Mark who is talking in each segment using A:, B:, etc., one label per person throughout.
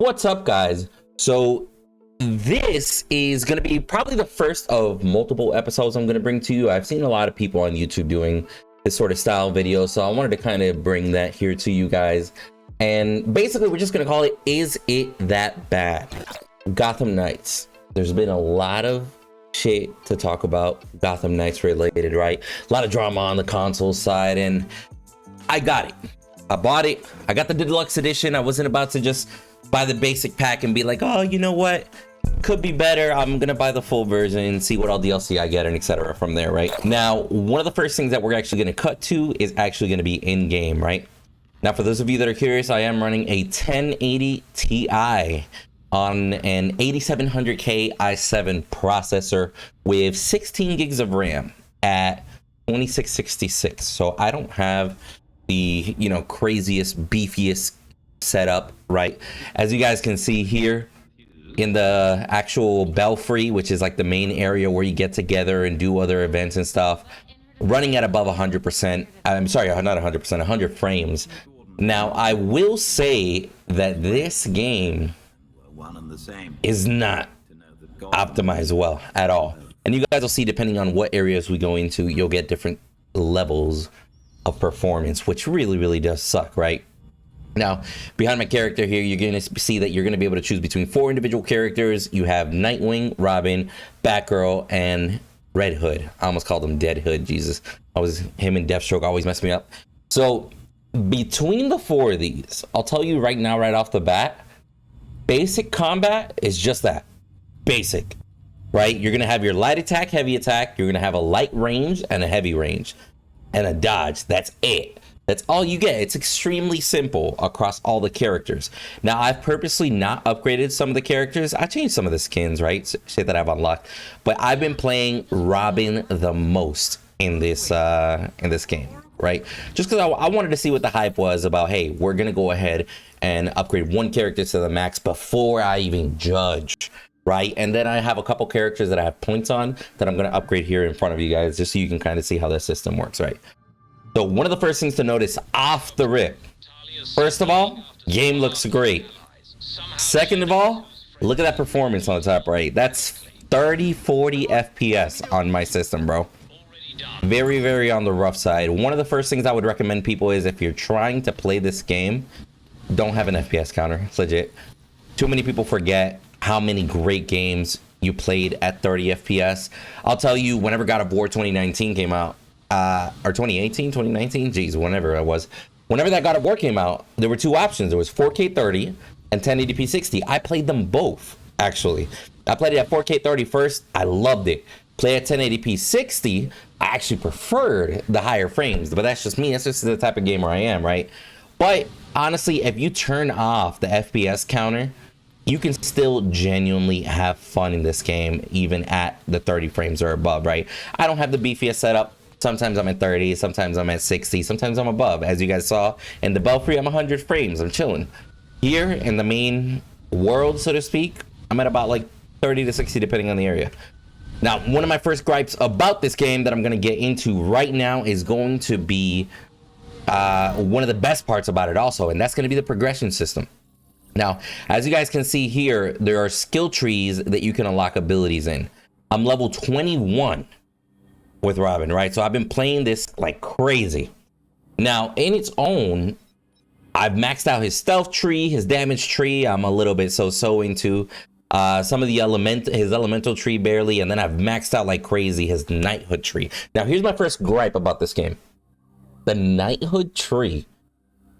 A: What's up, guys? So this is going to be probably the first of multiple episodes I'm going to bring to you. I've seen a lot of people on YouTube doing this sort of style video, so I wanted to kind of bring that here to you guys. And basically, we're just going to call it, Is It That Bad? Gotham Knights. There's been a lot of shit to talk about Gotham Knights related, right? A lot of drama on the console side, and I got it. I bought it. I got the deluxe edition. I wasn't about to just buy the basic pack and be like, oh, you know what? Could be better. I'm gonna buy the full version and see what all DLC I get and etc. from there, right? Now, one of the first things that we're actually gonna cut to is actually gonna be in game, right? Now, for those of you that are curious, I am running a 1080 Ti on an 8700K i7 processor with 16 gigs of RAM at 2666. So I don't have the, you know, craziest, beefiest setup, right? As you guys can see here in the actual belfry, which is like the main area where you get together and do other events and stuff, running at above 100%. I'm sorry, not 100%, 100 frames. Now, I will say that this game is not optimized well at all. And you guys will see, depending on what areas we go into, you'll get different levels of performance, which really does suck, right? Now, behind my character here, you're going to see that you're going to be able to choose between 4 individual characters. You have Nightwing, Robin, Batgirl, and Red Hood. I almost called him Dead Hood. Jesus, him and Deathstroke always mess me up. So between the 4 of these, I'll tell you right now, right off the bat, basic combat is just that, basic, right? You're going to have your light attack, heavy attack. You're going to have a light range and a heavy range and a dodge. That's it. That's all you get. It's extremely simple across all the characters. Now, I've purposely not upgraded some of the characters. I changed some of the skins, right? Shit that I've unlocked. But I've been playing Robin the most in this game, right? Just because I wanted to see what the hype was about, hey, we're going to go ahead and upgrade one character to the max before I even judge, right? And then I have a couple characters that I have points on that I'm going to upgrade here in front of you guys, just so you can kind of see how the system works, right? So one of the first things to notice off the rip, first of all, game looks great. Second of all, look at that performance on the top right. That's 30-40 FPS on my system, bro. Very on the rough side. One of the first things I would recommend people is, if you're trying to play this game, don't have an FPS counter. It's legit. Too many people forget how many great games you played at 30 FPS. I'll tell you, whenever God of War 2019 came out, or 2018, 2019, geez, whenever it was, whenever that God of War came out, there were 2 options. There was 4K 30 and 1080p 60. I played them both, actually. I played it at 4K 30 first. I loved it. Play at 1080p 60. I actually preferred the higher frames, but that's just me. That's just the type of gamer I am, right? But honestly, if you turn off the FPS counter, you can still genuinely have fun in this game, even at the 30 frames or above, right? I don't have the beefiest setup. Sometimes I'm at 30, sometimes I'm at 60, sometimes I'm above. As you guys saw in the belfry, I'm 100 frames. I'm chilling. Here in the main world, so to speak, I'm at about like 30 to 60, depending on the area. Now, one of my first gripes about this game that I'm going to get into right now is going to be one of the best parts about it also, and that's going to be the progression system. Now, as you guys can see here, there are skill trees that you can unlock abilities in. I'm level 21 with Robin, right? So I've been playing this like crazy. Now, in its own, I've maxed out his stealth tree, his damage tree. I'm a little bit so into some of the his elemental tree barely, and then I've maxed out like crazy his Knighthood tree. Now, here's my first gripe about this game. The Knighthood tree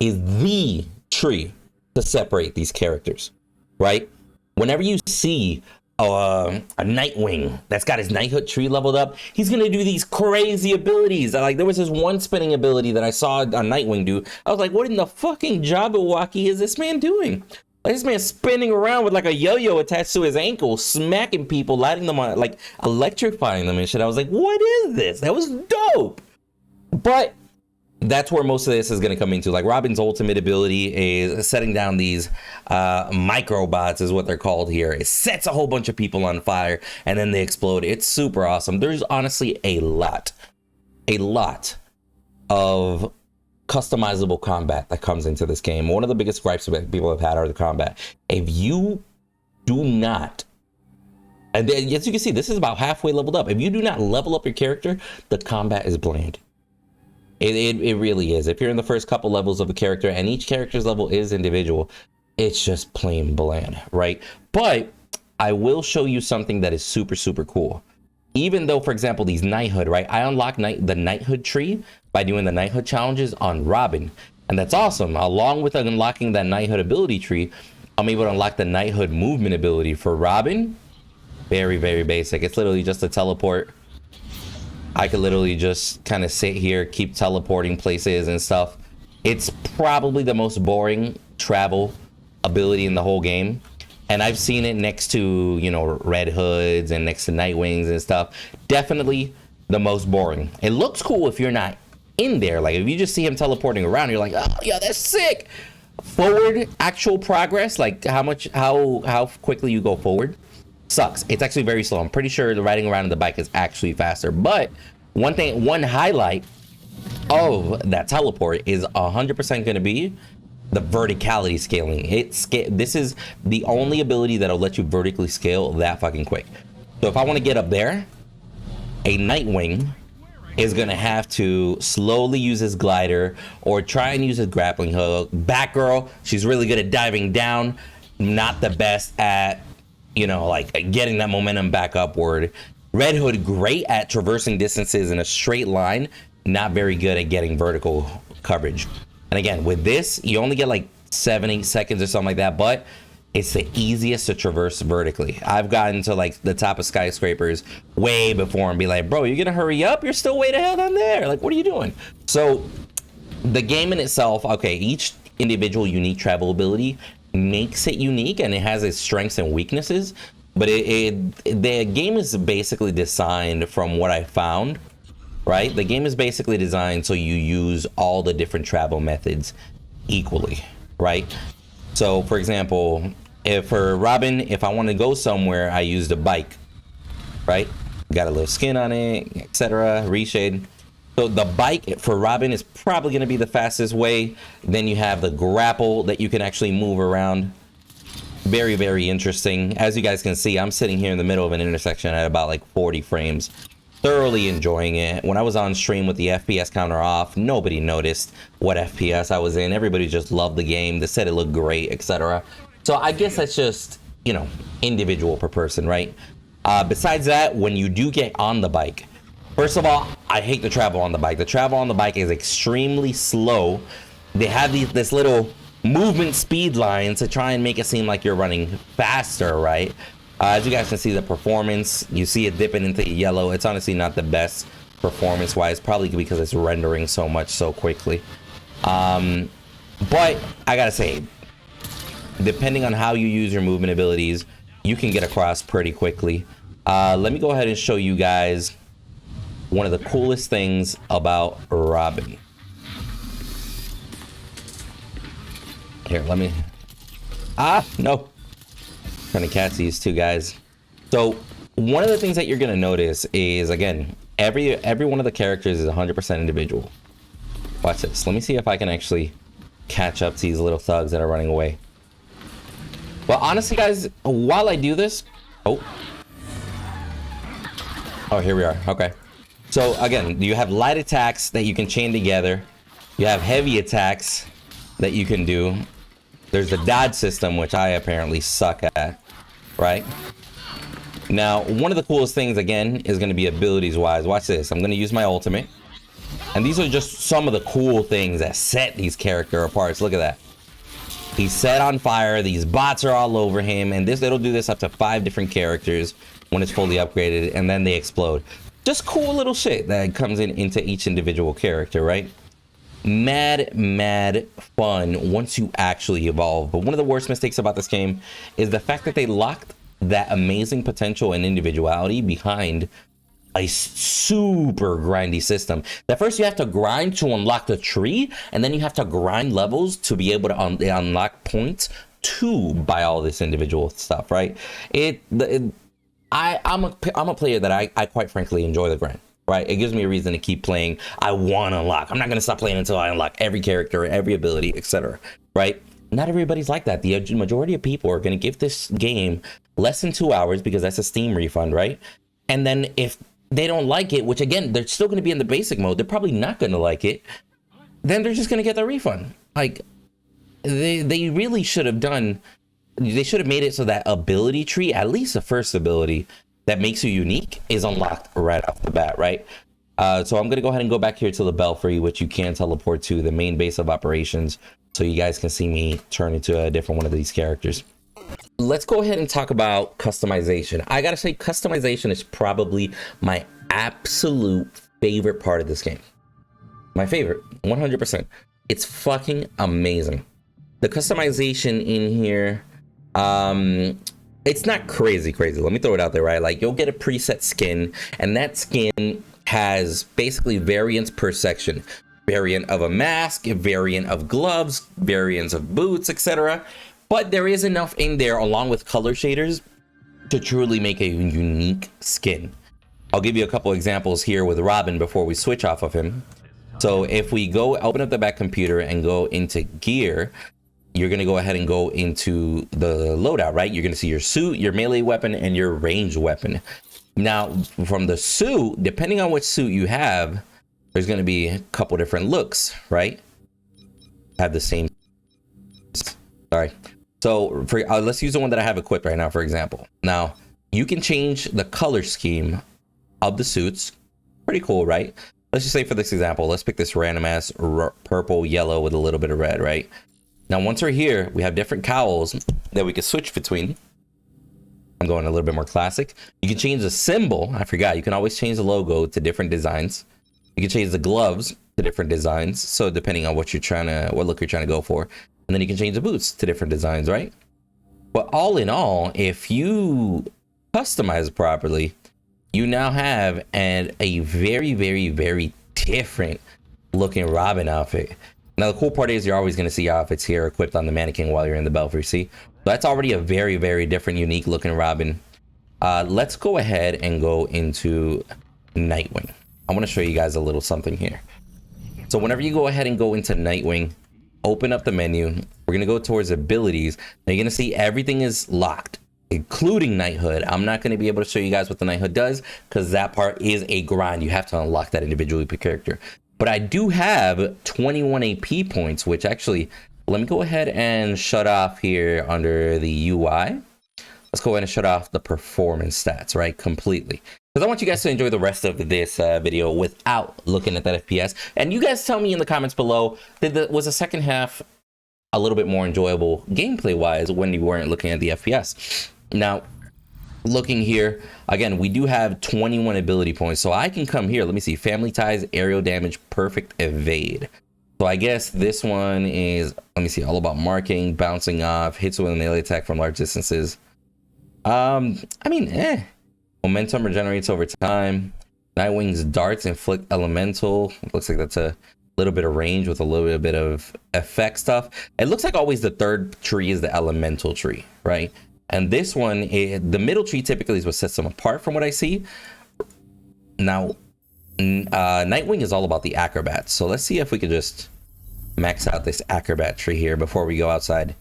A: is the tree to separate these characters, right? Whenever you see a Nightwing that's got his Knighthood tree leveled up, he's gonna do these crazy abilities. Like, there was this one spinning ability that I saw a Nightwing do. I was like, what in the fucking Jabberwocky is this man doing? Like, this man spinning around with like a yo-yo attached to his ankle, smacking people, lighting them on, like electrifying them and shit. I was like, what is this? That was dope. But that's where most of this is going to come into. Like, Robin's ultimate ability is setting down these microbots, is what they're called here. It sets a whole bunch of people on fire and then they explode. It's super awesome. There's honestly a lot of customizable combat that comes into this game. One of the biggest gripes that people have had are the combat. If you do not, and then, as you can see, this is about halfway leveled up. If you do not level up your character, the combat is bland. It really is. If you're in the first couple levels of a character, and each character's level is individual, it's just plain bland, right? But I will show you something that is super, super cool. Even though, for example, these Knighthood, right? I unlock the Knighthood tree by doing the Knighthood challenges on Robin. And that's awesome. Along with unlocking that Knighthood ability tree, I'm able to unlock the Knighthood movement ability for Robin. Very, very basic. It's literally just a teleport. I could literally just kind of sit here, keep teleporting places and stuff. It's probably the most boring travel ability in the whole game. And I've seen it next to, you know, Red Hoods and next to Nightwings and stuff. Definitely the most boring. It looks cool if you're not in there. Like, if you just see him teleporting around, you're like, oh, yeah, that's sick. Forward actual progress, like how quickly you go forward, sucks. It's actually very slow. I'm pretty sure the riding around on the bike is actually faster. But one highlight of that teleport is 100% going to be the verticality scaling. This is the only ability that'll let you vertically scale that fucking quick. So if I want to get up there, a Nightwing is gonna have to slowly use his glider or try and use his grappling hook. Batgirl, she's really good at diving down, not the best at, you know, like getting that momentum back upward. Red Hood, great at traversing distances in a straight line, not very good at getting vertical coverage. And again, with this, you only get like 7-8 seconds or something like that, but it's the easiest to traverse vertically. I've gotten to like the top of skyscrapers way before and be like, bro, you're gonna hurry up? You're still way the hell down there. Like, what are you doing? So the game in itself, okay, each individual unique travel ability makes it unique and it has its strengths and weaknesses, but the game is basically designed, from what I found, right? The game is basically designed so you use all the different travel methods equally, right? So for example, for Robin, if I want to go somewhere, I use the bike, right? Got a little skin on it, etc. Reshade. So the bike for Robin is probably going to be the fastest way. Then you have the grapple that you can actually move around. Very, very interesting. As you guys can see, I'm sitting here in the middle of an intersection at about like 40 frames. Thoroughly enjoying it. When I was on stream with the FPS counter off, nobody noticed what FPS I was in. Everybody just loved the game. They said it looked great, etc. So I guess that's just, you know, individual per person, right? Besides that, when you do get on the bike, first of all, I hate the travel on the bike. The travel on the bike is extremely slow. They have this little movement speed line to try and make it seem like you're running faster, right? As you guys can see, the performance, you see it dipping into yellow. It's honestly not the best performance wise, probably because it's rendering so much so quickly. But I gotta say, depending on how you use your movement abilities, you can get across pretty quickly. Let me go ahead and show you guys one of the coolest things about Robin. Here, let me... no. Trying to catch these two guys. So one of the things that you're gonna notice is, again, every one of the characters is 100% individual. Watch this. Let me see if I can actually catch up to these little thugs that are running away. Well, honestly, guys, while I do this, oh, here we are. Okay. So again, you have light attacks that you can chain together. You have heavy attacks that you can do. There's the dodge system, which I apparently suck at, right? Now, one of the coolest things, again, is going to be abilities-wise. Watch this. I'm going to use my ultimate. And these are just some of the cool things that set these character apart. Look at that. He's set on fire. These bots are all over him. And it'll do this up to 5 different characters when it's fully upgraded. And then they explode. Just cool little shit that comes into each individual character, right? Mad fun once you actually evolve. But one of the worst mistakes about this game is the fact that they locked that amazing potential and individuality behind a super grindy system. That first you have to grind to unlock the tree, and then you have to grind levels to be able to unlock points to buy all this individual stuff, right? I'm a player that I quite frankly enjoy the grind. right? It gives me a reason to keep playing. I want to unlock. I'm not going to stop playing until I unlock every character, every ability, etc. Right? Not everybody's like that. The majority of people are going to give this game less than 2 hours because that's a Steam refund, right? And then if they don't like it, which again, they're still going to be in the basic mode, they're probably not going to like it, then they're just going to get their refund. Like, they really should have done, they should have made it so that ability tree, at least the first ability that makes you unique, is unlocked right off the bat, right? So I'm going to go ahead and go back here to the Belfry, which you can teleport to the main base of operations, so you guys can see me turn into a different one of these characters. Let's go ahead and talk about customization. I gotta say, customization is probably my absolute favorite part of this game. My favorite, 100%. It's fucking amazing. The customization in here, it's not crazy. Let me throw it out there, right? Like, you'll get a preset skin, and that skin has basically variants per section. Variant of a mask, a variant of gloves, variants of boots, etc. But there is enough in there, along with color shaders, to truly make a unique skin. I'll give you a couple examples here with Robin before we switch off of him. So if we go open up the back computer and go into gear, you're going to go ahead and go into the loadout, right? You're going to see your suit, your melee weapon, and your ranged weapon. Now, from the suit, depending on which suit you have, there's going to be a couple different looks, right? Have the same. Sorry. So for let's use the one that I have equipped right now, for example. Now, you can change the color scheme of the suits. Pretty cool, right? Let's just say for this example, let's pick this random ass purple, yellow with a little bit of red, right? Now, once we're here, we have different cowls that we can switch between. I'm going a little bit more classic. You can change the symbol. I forgot. You can always change the logo to different designs. You can change the gloves to different designs. So depending on what look you're trying to go for. And then you can change the boots to different designs, right? But all in all, if you customize properly, you now have a very, very, very different looking Robin outfit. Now, the cool part is you're always going to see outfits here equipped on the mannequin while you're in the Belfry, see? So that's already a very, very different, unique looking Robin. Let's go ahead and go into Nightwing. I want to show you guys a little something here. So whenever you go ahead and go into Nightwing, open up the menu. We're going to go towards abilities. Now you're going to see everything is locked, including Knighthood. I'm not going to be able to show you guys what the Knighthood does because that part is a grind. You have to unlock that individually per character. But I do have 21 AP points, which actually, let me go ahead and shut off here under the UI. Let's go ahead and shut off the performance stats, right? Completely. Because I want you guys to enjoy the rest of this video without looking at that FPS. And you guys tell me in the comments below, was the second half a little bit more enjoyable gameplay-wise when you weren't looking at the FPS? Now, looking here, again, we do have 21 ability points. So I can come here, let me see, Family Ties, Aerial Damage, Perfect Evade. So I guess this one is, let me see, all about marking, bouncing off, hits with a melee attack from large distances. I mean, Momentum regenerates over time. Nightwing's darts inflict elemental. Looks like that's a little bit of range with a little bit of effect stuff. It looks like always the third tree is the elemental tree, right? And this one, the middle tree typically is what sets them apart from what I see. Now, Nightwing is all about the acrobat. So let's see if we could just max out this acrobat tree here before we go outside.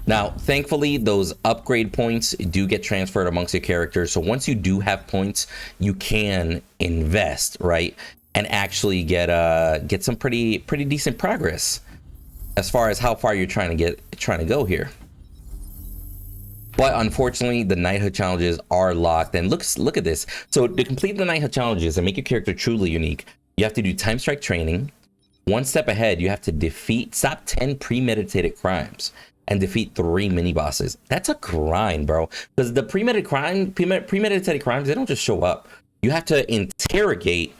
A: Now, thankfully, those upgrade points do get transferred amongst your characters. So once you do have points, you can invest, right? And actually get some pretty decent progress as far as how far you're trying to go here. But unfortunately, the Knighthood challenges are locked. And look at this. So to complete the Knighthood challenges and make your character truly unique, you have to do time strike training. One step ahead, you have to stop 10 premeditated crimes and defeat 3 mini bosses. That's a grind, bro. Because the premeditated crimes, they don't just show up. You have to interrogate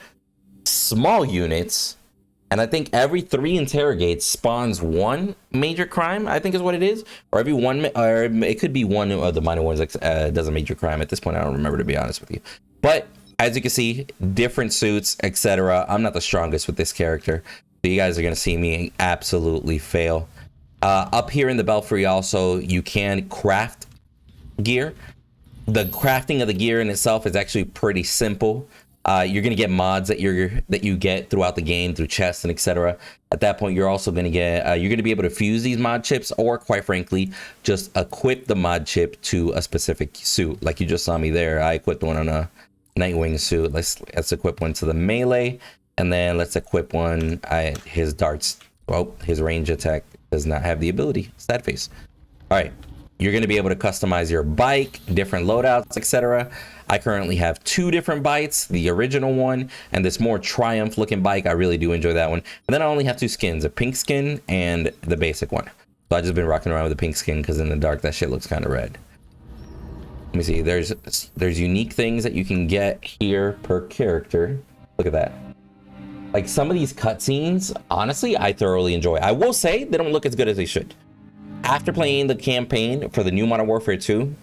A: small units, and I think every 3 interrogates spawns 1 major crime, I think is what it is. Or every one, or it could be one of the minor ones that does a major crime. At this point, I don't remember, to be honest with you. But as you can see, different suits, etc. I'm not the strongest with this character, so you guys are gonna see me absolutely fail. Up here in the Belfry also, you can craft gear. The crafting of the gear in itself is actually pretty simple. You're gonna get mods that you get throughout the game through chests and etc. At that point, you're also gonna get you're gonna be able to fuse these mod chips, or quite frankly, just equip the mod chip to a specific suit. Like you just saw me there, I equipped one on a Nightwing suit. Let's equip one to the melee, and then let's equip one his darts. Well, his range attack does not have the ability. Sad face. All right. You're going to be able to customize your bike, different loadouts, etc. I currently have 2 different bikes, the original one and this more Triumph looking bike. I really do enjoy that one. And then I only have 2 skins, a pink skin and the basic one. So I've just been rocking around with the pink skin because in the dark that shit looks kind of red. Let me see. There's unique things that you can get here per character. Look at that. Like some of these cutscenes, honestly, I thoroughly enjoy. I will say they don't look as good as they should. After playing the campaign for the new Modern Warfare 2,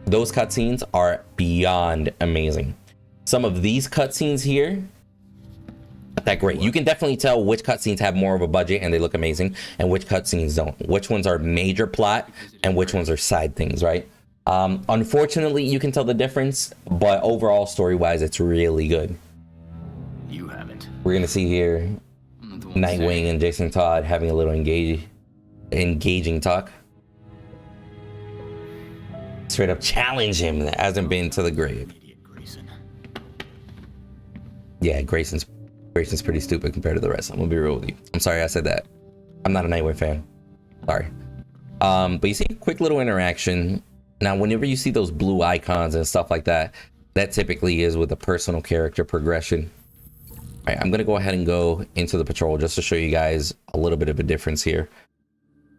A: those cutscenes are beyond amazing. Some of these cutscenes here, not that great. You can definitely tell which cutscenes have more of a budget and they look amazing, and which cutscenes don't. Which ones are major plot and which ones are side things, right? Unfortunately, you can tell the difference, but overall, story-wise, it's really good.
B: You haven't.
A: We're gonna see here Nightwing and Jason Todd having a little engaging talk. Straight up challenge him that hasn't been to the grave. Yeah, Grayson's pretty stupid compared to the rest. I'm gonna be real with you. I'm sorry I said that. I'm not a Nightwing fan. Sorry. But you see, quick little interaction. Now, whenever you see those blue icons and stuff like that, that typically is with the personal character progression. All right, I'm gonna go ahead and go into the patrol just to show you guys a little bit of a difference here.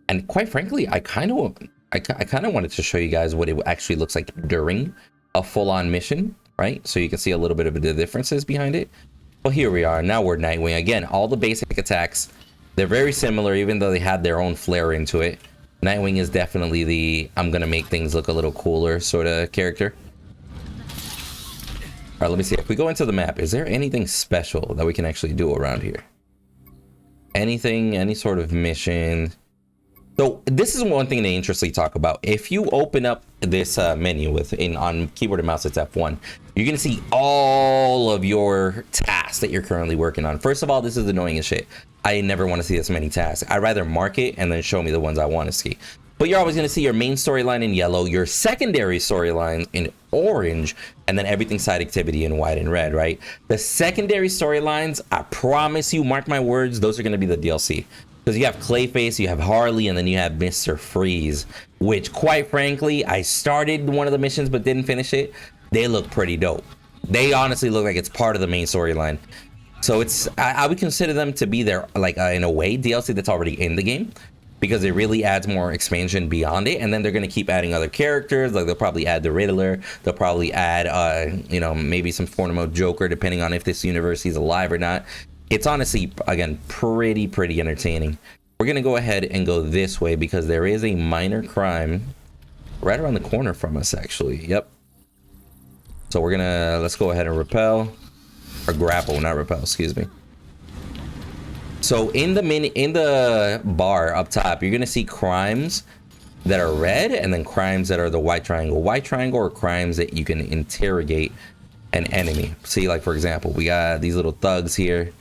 A: And quite frankly, I kind of wanted to show you guys what it actually looks like during a full-on mission, right? So you can see a little bit of the differences behind it. Well, here we are. Now we're Nightwing. Again, all the basic attacks, they're very similar, even though they had their own flair into it. Nightwing is definitely the I'm gonna make things look a little cooler sort of character. All right, let me see. If we go into the map, is there anything special that we can actually do around here? Anything, any sort of mission? So this is one thing they interestingly talk about. If you open up this menu on keyboard and mouse, it's F1, you're gonna see all of your tasks that you're currently working on. First of all, this is annoying as shit. I never want to see this many tasks. I'd rather mark it and then show me the ones I want to see. But you're always gonna see your main storyline in yellow, your secondary storyline in orange, and then everything side activity in white and red, right? The secondary storylines, I promise you, mark my words, those are gonna be the DLC. Because you have Clayface, you have Harley, and then you have Mr. Freeze, which quite frankly, I started one of the missions but didn't finish it. They look pretty dope. They honestly look like it's part of the main storyline. So I would consider them to be their, like in a way, DLC that's already in the game, because it really adds more expansion beyond it. And then they're going to keep adding other characters. Like they'll probably add the Riddler. They'll probably add, you know, maybe some form of Joker, depending on if this universe is alive or not. It's honestly, again, pretty entertaining. We're going to go ahead and go this way because there is a minor crime right around the corner from us, actually. Yep. So we're going to, let's go ahead and repel. Or grapple, not repel, excuse me. So in the bar up top, you're going to see crimes that are red and then crimes that are the white triangle. White triangle are crimes that you can interrogate an enemy. See, like, for example, we got these little thugs here.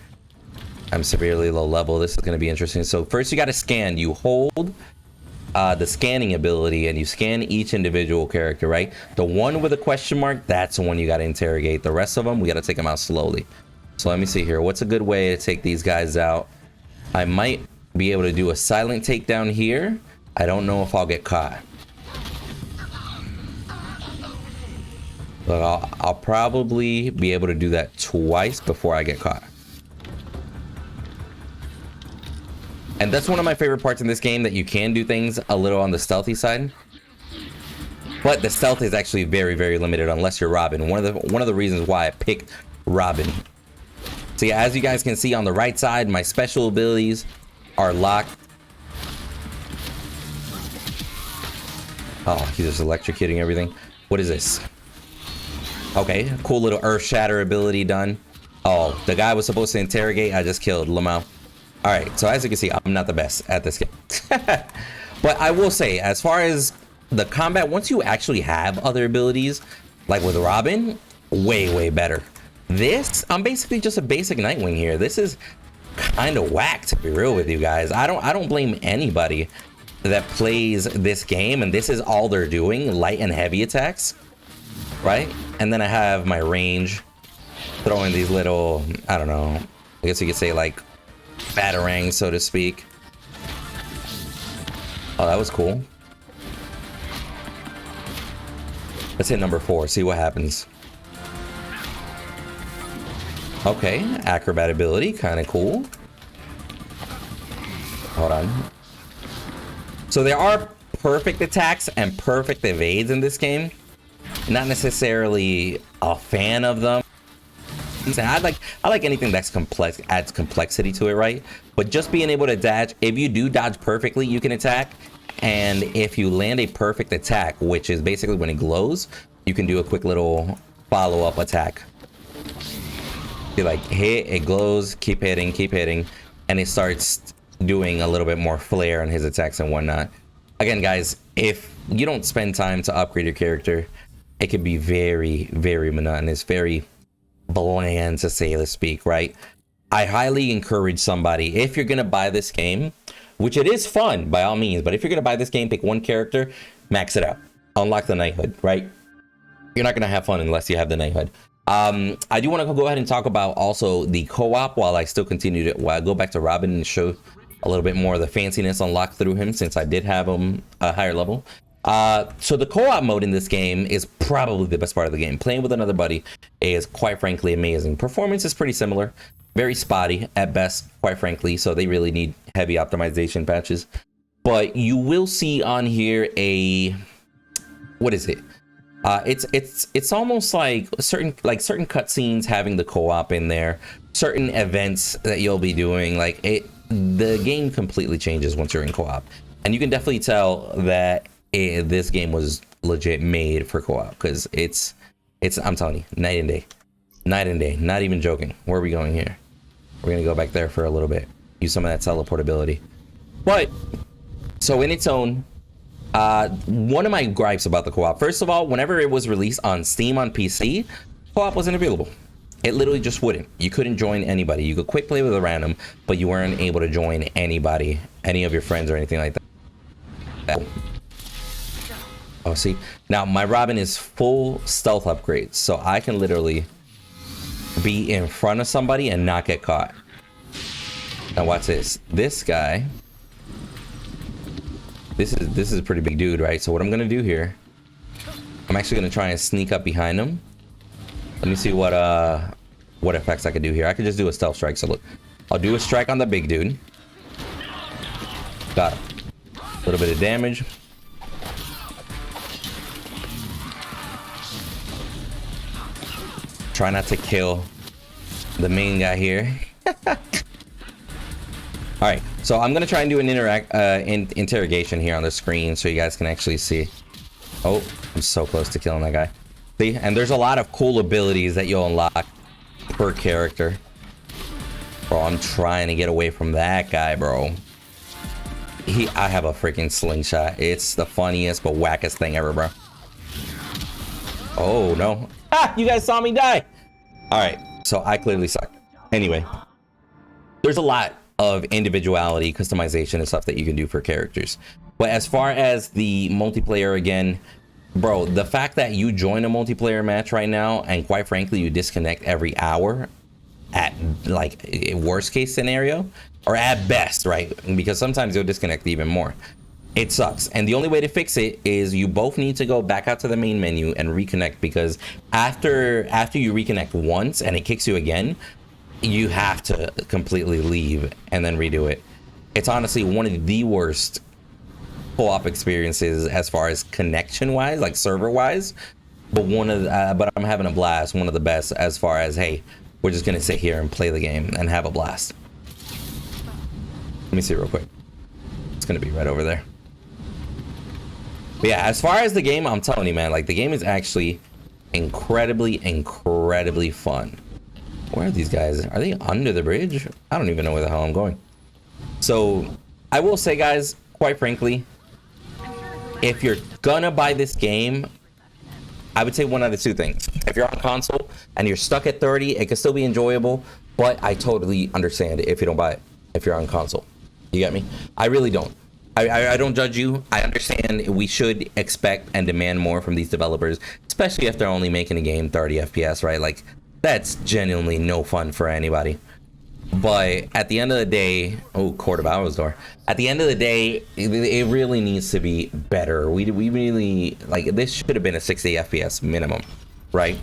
A: I'm severely low level. This is going to be interesting. So first you got to scan. You hold the scanning ability and you scan each individual character, right? The one with a question mark, that's the one you got to interrogate. The rest of them, we got to take them out slowly. So let me see here. What's a good way to take these guys out? I might be able to do a silent takedown here. I don't know if I'll get caught. But I'll probably be able to do that twice before I get caught. And that's one of my favorite parts in this game, that you can do things a little on the stealthy side. But the stealth is actually very limited unless you're Robin. One of the reasons why I picked Robin. So yeah, as you guys can see on the right side, my special abilities are locked. Oh, he's just electrocuting everything. What is this? Okay, cool little earth shatter ability done. Oh, the guy was supposed to interrogate. I just killed Lamau. All right, so as you can see, I'm not the best at this game. But I will say, as far as the combat, once you actually have other abilities, like with Robin, way better. This, I'm basically just a basic Nightwing here. This is kind of whack, to be real with you guys. I don't blame anybody that plays this game and this is all they're doing, light and heavy attacks, right? And then I have my range, throwing these little, I don't know, I guess you could say like batarangs, so to speak. Oh, that was cool. Let's hit number 4, see what happens. Okay, acrobat ability, kind of cool. Hold on. So there are perfect attacks and perfect evades in this game. Not necessarily a fan of them. I like anything that's complex, adds complexity to it, right? But just being able to dodge, if you do dodge perfectly, you can attack. And if you land a perfect attack, which is basically when it glows, you can do a quick little follow-up attack. You like hit, it glows, keep hitting, and it starts doing a little bit more flair on his attacks and whatnot. Again, guys, if you don't spend time to upgrade your character, it can be very, very monotonous, very bland, to say the speak, right? I highly encourage somebody, if you're gonna buy this game, which it is fun by all means, but if you're gonna buy this game, pick one character, max it out, unlock the Knighthood, right? You're not gonna have fun unless you have the Knighthood. I do want to go ahead and talk about also the co-op while I still continue to, while I go back to Robin and show a little bit more of the fanciness unlocked through him, since I did have him a higher level. So the co-op mode in this game is probably the best part of the game. Playing with another buddy is quite frankly amazing. Performance is pretty similar, very spotty at best, quite frankly, so they really need heavy optimization patches. But you will see on here a, what is it? It's almost like certain cutscenes having the co-op in there, certain events that you'll be doing. Like the game completely changes once you're in co-op, and you can definitely tell that this game was legit made for co-op, because it's I'm telling you, night and day, not even joking. Where are we going here? We're gonna go back there for a little bit, use some of that teleportability. But so in its own, one of my gripes about the co-op, first of all, whenever it was released on Steam on PC, co-op wasn't available. It literally just wouldn't. You couldn't join anybody. You could quick play with a random, but you weren't able to join anybody, any of your friends or anything like that. Oh, see, now my Robin is full stealth upgrade, so I can literally be in front of somebody and not get caught. Now watch this. This guy, this is a pretty big dude, right? So what I'm gonna do here, I'm actually gonna try and sneak up behind him. Let me see what effects I could do here. I could just do a stealth strike. So look, I'll do a strike on the big dude. Got him. A little bit of damage. Try not to kill the main guy here. All right, so I'm gonna try and do an interrogation here on the screen so you guys can actually see. Oh, I'm so close to killing that guy. See, and there's a lot of cool abilities that you'll unlock per character. Bro, I'm trying to get away from that guy, bro. I have a freaking slingshot. It's the funniest but wackest thing ever, bro. Oh no. Ah, you guys saw me die. All right, so I clearly suck. Anyway, there's a lot of individuality, customization, and stuff that you can do for characters. But as far as the multiplayer, again, bro, the fact that you join a multiplayer match right now, and quite frankly, you disconnect every hour at like a worst case scenario, or at best, right? Because sometimes you'll disconnect even more. It sucks, and the only way to fix it is you both need to go back out to the main menu and reconnect, because after you reconnect once and it kicks you again, you have to completely leave and then redo it. It's honestly one of the worst co-op experiences as far as connection wise, like server wise, but but I'm having a blast. One of the best as far as, hey, we're just gonna sit here and play the game and have a blast. Let me see real quick. It's gonna be right over there. But yeah, as far as the game, I'm telling you, man, like the game is actually incredibly fun. Where are these guys? Are they under the bridge? I don't even know where the hell I'm going. So I will say, guys, quite frankly, if you're gonna buy this game, I would say one out of two things. If you're on console and you're stuck at 30, it can still be enjoyable, but I totally understand if you don't buy it, if you're on console. You get me? I really don't. I don't judge you. I understand we should expect and demand more from these developers, especially if they're only making a game 30 FPS, right? Like, that's genuinely no fun for anybody. But at the end of the day, oh, Court of Owl's door. At the end of the day, it really needs to be better. We really, like, this should have been a 60 FPS minimum, right?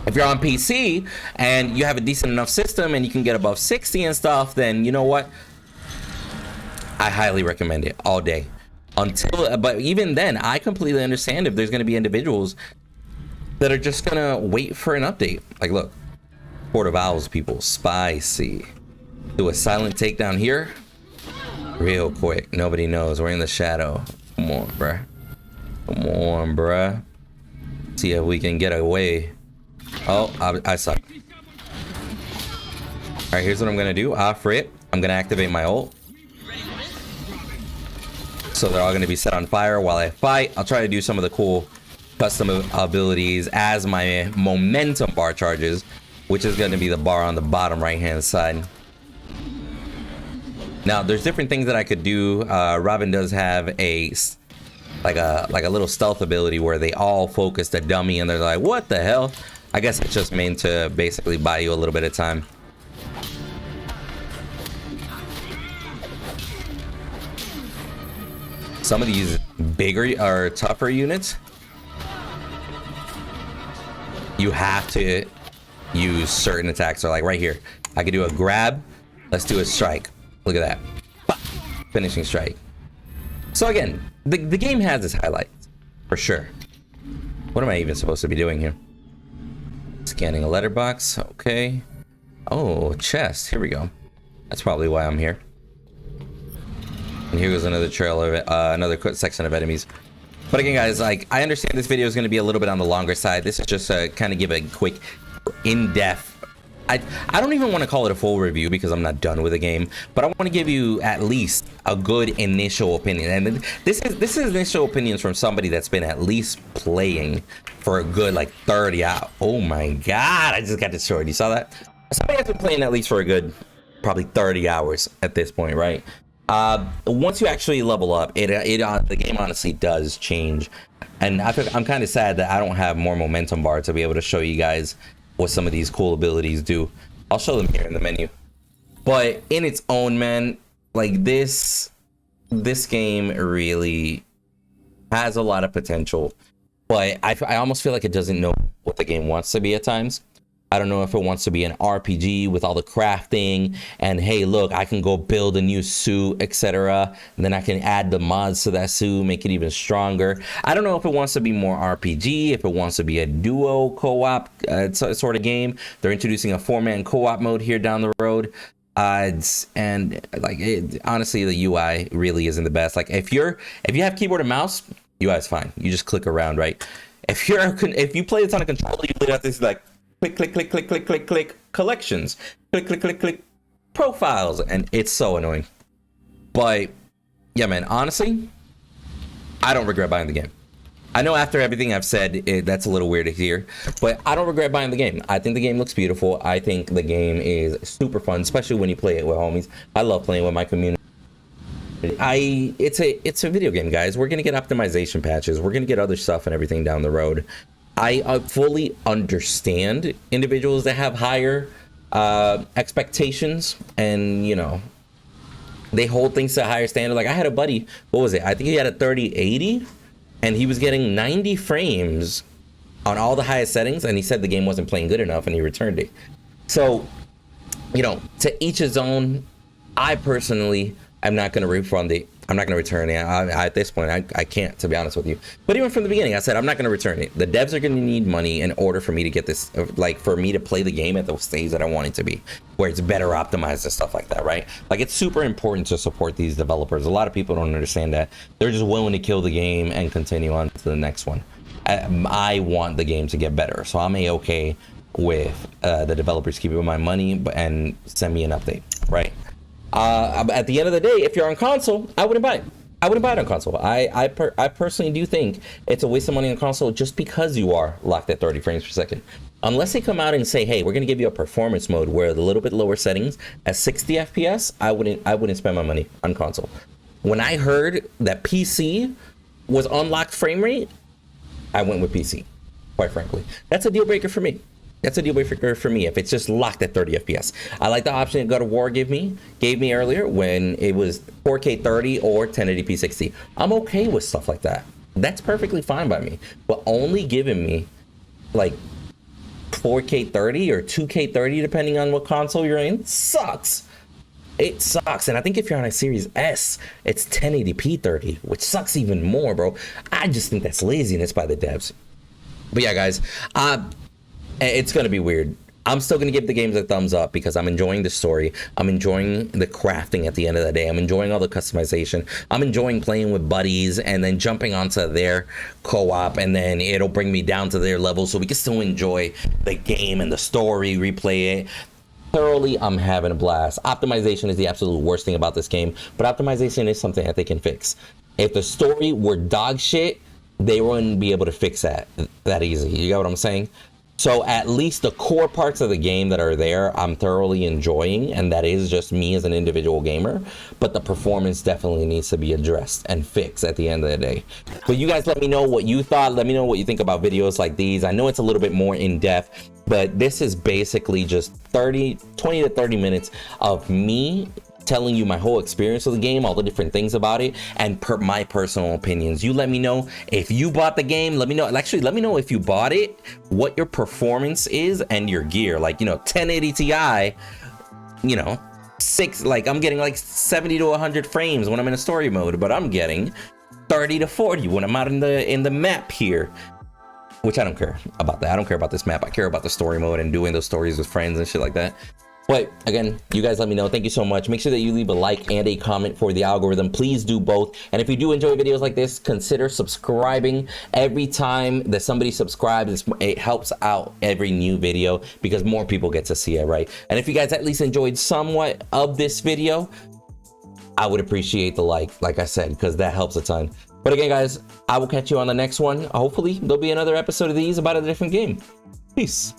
A: If you're on PC and you have a decent enough system and you can get above 60 and stuff, then you know what? I highly recommend it all day. But even then, I completely understand if there's going to be individuals that are just going to wait for an update. Like, look, Court of Owls, people, spicy. Do a silent takedown here, real quick. Nobody knows. We're in the shadow. Come on, bruh. Come on, bruh. See if we can get away. Oh, I suck. All right, here's what I'm going to do. Off rip, I'm going to activate my ult. So they're all going to be set on fire while I fight. I'll try to do some of the cool custom abilities as my momentum bar charges, which is going to be the bar on the bottom right hand side. Now there's different things that I could do. Robin does have a like a little stealth ability where they all focus the dummy and they're like, what the hell? I guess it's just meant to basically buy you a little bit of time. Some of these bigger or tougher units, you have to use certain attacks. So like right here, I could do a grab. Let's do a strike. Look at that. Bah! Finishing strike. So again, the game has its highlights for sure. What am I even supposed to be doing here? Scanning a letterbox. Okay. Oh, chest. Here we go. That's probably why I'm here. And here goes another trail of another section of enemies. But again, guys, like, I understand this video is going to be a little bit on the longer side. This is just to kind of give a quick, in-depth. I don't even want to call it a full review because I'm not done with the game, but I want to give you at least a good initial opinion. And this is initial opinions from somebody that's been at least playing for a good like 30 hours. Oh my God, I just got destroyed. You saw that? Somebody has been playing at least for a good probably 30 hours at this point, right? Once you actually level up, the game honestly does change. And I'm kind of sad that I don't have more momentum bar to be able to show you guys what some of these cool abilities do. I'll show them here in the menu. But in its own, man, like this game really has a lot of potential. But I almost feel like it doesn't know what the game wants to be at times. I don't know if it wants to be an RPG with all the crafting and hey, look, I can go build a new suit, etc. And then I can add the mods to that suit, make it even stronger. I don't know if it wants to be more RPG, if it wants to be a duo co-op sort of game. They're introducing a 4-man co-op mode here down the road. And like honestly, the UI really isn't the best. Like if you have keyboard and mouse, UI is fine. You just click around, right? If you play this on a controller, you play out this like click, click, click, click, click, click, click, collections, click, click, click, click, profiles, and it's so annoying. But yeah, man, honestly, I don't regret buying the game. I know after everything I've said, that's a little weird to hear, but I don't regret buying the game. I think the game looks beautiful. I think the game is super fun, especially when you play it with homies. I love playing with my community. It's a video game, guys. We're gonna get optimization patches. We're gonna get other stuff and everything down the road. I fully understand individuals that have higher expectations and, you know, they hold things to a higher standard. Like I had a buddy, what was it? I think he had a 3080 and he was getting 90 frames on all the highest settings and he said the game wasn't playing good enough and he returned it. So, you know, to each his own. I personally am not going to refund it. I'm not going to return it. At this point, I can't, to be honest with you. But even from the beginning, I said I'm not going to return it. The devs are going to need money in order for me to get this, like for me to play the game at the stage that I want it to be, where it's better optimized and stuff like that, right? Like it's super important to support these developers. A lot of people don't understand that. They're just willing to kill the game and continue on to the next one. I want the game to get better, so I'm okay with the developers keeping my money and send me an update, right? At the end of the day, if you're on console, I wouldn't buy it. I wouldn't buy it on console. I personally do think it's a waste of money on console just because you are locked at 30 frames per second. Unless they come out and say, hey, we're going to give you a performance mode where a little bit lower settings at 60 FPS, I wouldn't spend my money on console. When I heard that PC was unlocked frame rate, I went with PC, quite frankly. That's a deal breaker for me. That's a deal breaker for me if it's just locked at 30 FPS. I like the option that God of War gave me earlier when it was 4K 30 or 1080p 60. I'm okay with stuff like that. That's perfectly fine by me. But only giving me like 4K 30 or 2K 30, depending on what console you're in, sucks. It sucks. And I think if you're on a Series S, it's 1080p 30, which sucks even more, bro. I just think that's laziness by the devs. But yeah, guys, it's going to be weird. I'm still going to give the games a thumbs up because I'm enjoying the story. I'm enjoying the crafting at the end of the day. I'm enjoying all the customization. I'm enjoying playing with buddies and then jumping onto their co-op, and then it'll bring me down to their level so we can still enjoy the game and the story, replay it. Thoroughly, I'm having a blast. Optimization is the absolute worst thing about this game, but optimization is something that they can fix. If the story were dog shit, they wouldn't be able to fix that easy. You get what I'm saying? So at least the core parts of the game that are there, I'm thoroughly enjoying, and that is just me as an individual gamer. But the performance definitely needs to be addressed and fixed at the end of the day. But you guys let me know what you thought. Let me know what you think about videos like these. I know it's a little bit more in depth, but this is basically just 20 to 30 minutes of me telling you my whole experience of the game, all the different things about it, and my personal opinions. You let me know if you bought the game. Let me know. Actually, let me know if you bought it, what your performance is, and your gear. Like, 1080 Ti, I'm getting like 70 to 100 frames when I'm in a story mode, but I'm getting 30 to 40 when I'm out in the map here. Which I don't care about that. I don't care about this map. I care about the story mode and doing those stories with friends and shit like that. But again, you guys let me know. Thank you so much. Make sure that you leave a like and a comment for the algorithm. Please do both. And if you do enjoy videos like this, consider subscribing. Every time that somebody subscribes, it helps out every new video because more people get to see it, right? And if you guys at least enjoyed somewhat of this video, I would appreciate the like I said, because that helps a ton. But again, guys, I will catch you on the next one. Hopefully, there'll be another episode of these about a different game. Peace.